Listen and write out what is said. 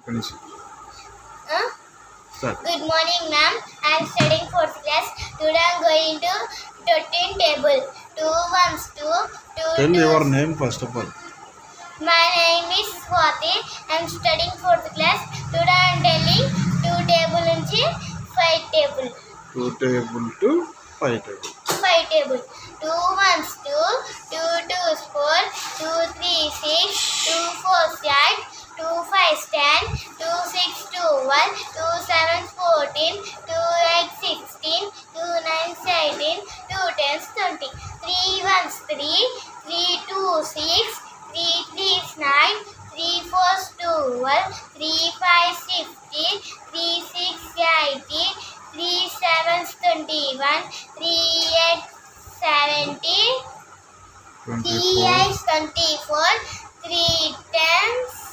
Finish. Start. Good morning, ma'am. I am studying 4th class. Today I am going to 13 table. 2 ones, 2, 2 Tell twos. your name first of all. My name is Swati. I am studying 4th class. Today I am telling 2 table nunchi 5 table. 2 table to 5 table. 5 table. 2 ones, 2, 2 twos, 4, 2 3 6, 2 4 8, 2 5 10, 2 6 12, 2 7 14, 2 8 16, 2 9 18, 2 10 20. 3 ones 3, 3 2 6, 3 3 9, 3 4 12, 3 5 50, 3 6 80, 3 7 21, 3 8 70, 3 24. 8 24, 3 10